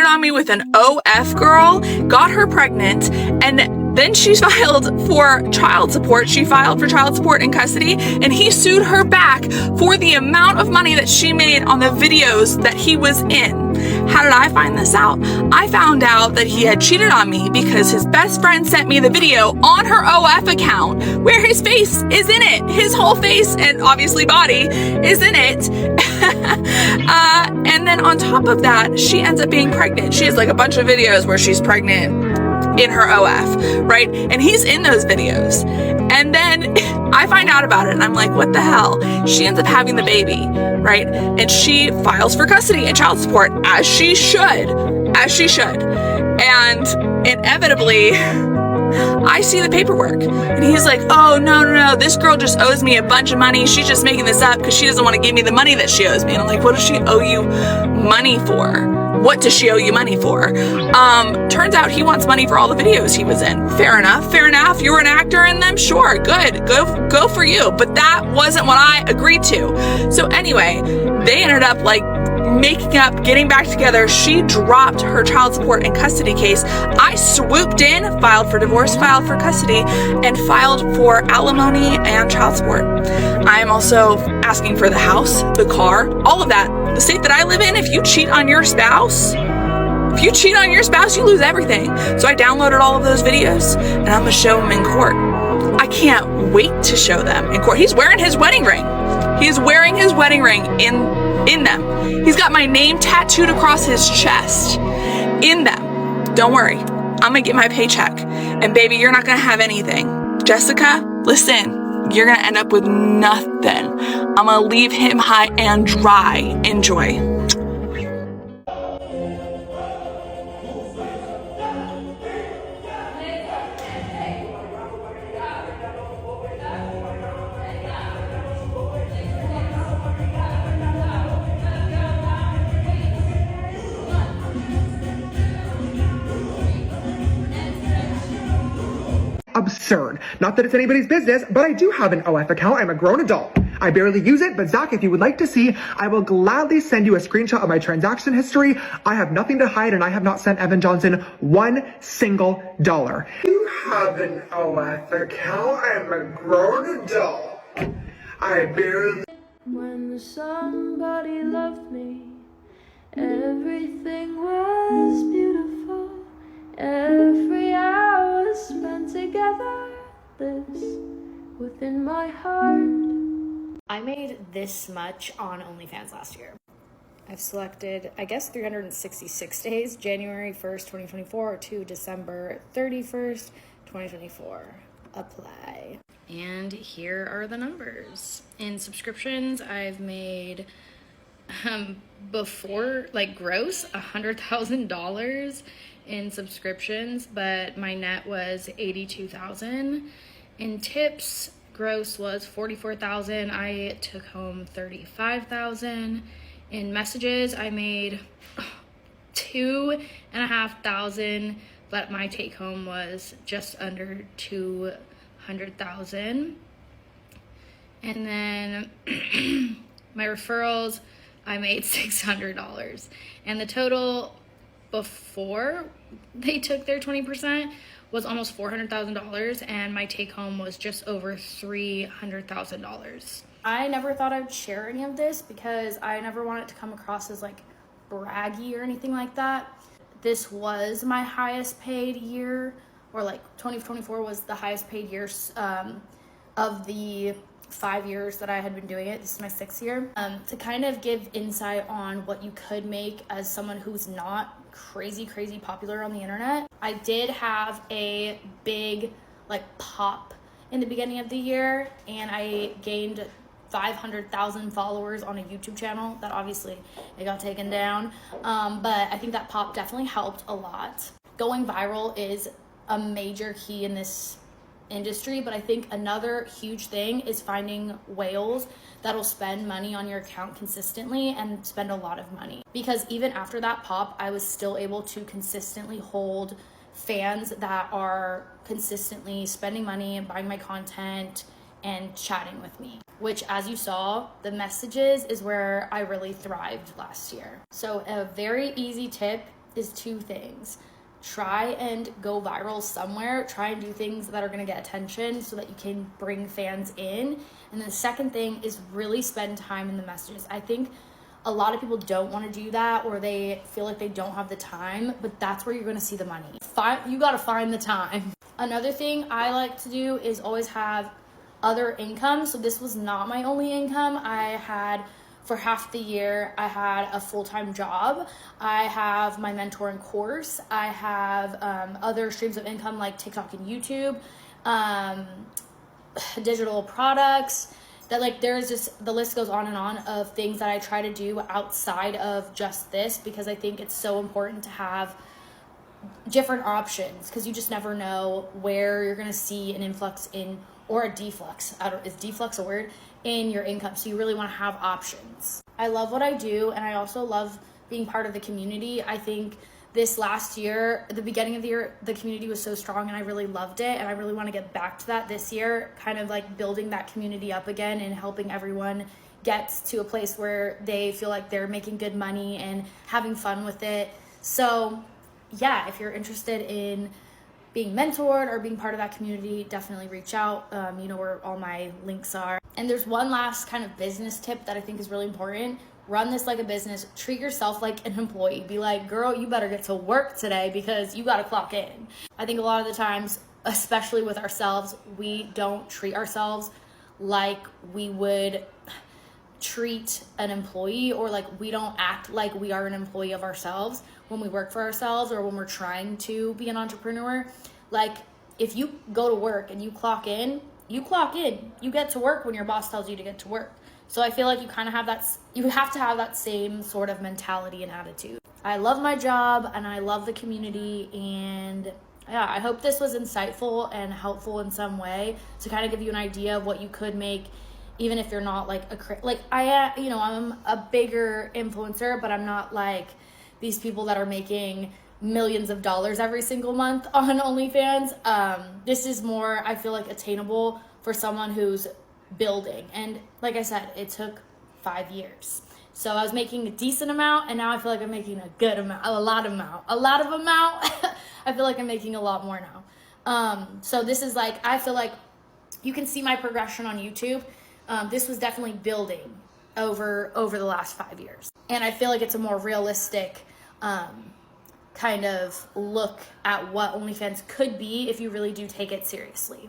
on me with an OF girl, got her pregnant, and then she filed for child support. She filed for child support in custody, and he sued her back for the amount of money that she made on the videos that he was in. How did I find this out? I found out that he had cheated on me because his best friend sent me the video on her OF account where his face is in it. His whole face and obviously body is in it. And then on top of that, she ends up being pregnant. She has like a bunch of videos where she's pregnant in her OF, right? And he's in those videos. And then I find out about it and I'm like, what the hell? She ends up having the baby, right? And she files for custody and child support as she should. And inevitably, I see the paperwork and he's like, oh, no, this girl just owes me a bunch of money. She's just making this up because she doesn't want to give me the money that she owes me. And I'm like, what does she owe you money for? What does she owe you money for? Turns out he wants money for all the videos he was in. Fair enough. You were an actor in them? Sure, good. Go for you. But that wasn't what I agreed to. So anyway, they ended up like making up, getting back together. She dropped her child support and custody case. I swooped in, filed for divorce, filed for custody, and filed for alimony and child support. I am also asking for the house, the car, all of that. The state that I live in, if you cheat on your spouse, you lose everything. So I downloaded all of those videos and I'm gonna show them in court. I can't wait to show them in court. He's wearing his wedding ring. He is wearing his wedding ring in them. He's got my name tattooed across his chest in them. Don't worry, I'm gonna get my paycheck. And baby, you're not gonna have anything. Jessica, listen, you're gonna end up with nothing. I'm gonna leave him high and dry. Enjoy. Absurd. Not that it's anybody's business, but I do have an OF account. I'm a grown adult. I barely use it, but Zach, if you would like to see, I will gladly send you a screenshot of my transaction history. I have nothing to hide, and I have not sent Evan Johnson $1 single. You have an OF account. I'm a grown adult. I barely... When somebody loved me, everything was beautiful. Every hour spent together lives within my heart. I made this much on OnlyFans last year. I've selected, I guess, 366 days, January 1st, 2024 to December 31st, 2024. Apply. And here are the numbers. In subscriptions, I've made before, like gross, $100,000 in subscriptions, but my net was $82,000. In tips, gross was $44,000. I took home $35,000. In messages, I made $2,500, but my take home was just under $200,000. And then my referrals, I made $600, and the total before they took their 20% was almost $400,000, and my take home was just over $300,000. I never thought I'd share any of this because I never want it to come across as like braggy or anything like that. This was my highest paid year, or like 2024 was the highest paid year of the 5 years that I had been doing it. This is my 6th year. To kind of give insight on what you could make as someone who's not crazy popular on the internet. I did have a big like pop in the beginning of the year, and I gained 500,000 followers on a YouTube channel that obviously it got taken down. But I think that pop definitely helped a lot. Going viral is a major key in this industry, but I think another huge thing is finding whales that'll spend money on your account consistently and spend a lot of money, because even after that pop, I was still able to consistently hold fans that are consistently spending money and buying my content and chatting with me, which, as you saw, the messages is where I really thrived last year. So a very easy tip is two things. Try and go viral somewhere. Try and do things that are going to get attention so that you can bring fans in. And the second thing is really spend time in the messages. I think a lot of people don't want to do that, or they feel like they don't have the time, but that's where you're going to see the money. You got to find the time. Another thing I like to do is always have other income. So this was not my only income. I had, for half the year, I had a full-time job. I have my mentoring course. I have other streams of income like TikTok and YouTube, digital products, that like there's just, the list goes on of things that I try to do outside of just this, because I think it's so important to have different options, because you just never know where you're going to see an influx in, or a deflux. Is deflux a word? In your income. So you really want to have options. I love what I do, and I also love being part of the community. I think this last year, at the beginning of the year, the community was so strong and I really loved it, and I really want to get back to that this year, kind of like building that community up again and helping everyone get to a place where they feel like they're making good money and having fun with it. So yeah, if you're interested in being mentored or being part of that community, definitely reach out. You know where all my links are. And there's one last kind of business tip that I think is really important. Run this like a business. Treat yourself like an employee. Be like, girl, you better get to work today because you got to clock in. I think a lot of the times, especially with ourselves, we don't treat ourselves like we would treat an employee, or like we don't act like we are an employee of ourselves when we work for ourselves or when we're trying to be an entrepreneur. Like if you go to work and you clock in, you clock in. You get to work when your boss tells you to get to work. So I feel like you kind of have that, you have to have that same sort of mentality and attitude. I love my job and I love the community, and yeah, I hope this was insightful and helpful in some way to kind of give you an idea of what you could make, even if you're not like I'm a bigger influencer, but I'm not like these people that are making millions of dollars every single month on OnlyFans. This is more, I feel like, attainable for someone who's building. And like I said, it took 5 years. So I was making a decent amount, and now I feel like I'm making a good amount, a lot of amount. I feel like I'm making a lot more now. So this is like, I feel like you can see my progression on YouTube. This was definitely building over the last 5 years. And I feel like it's a more realistic kind of look at what OnlyFans could be if you really do take it seriously.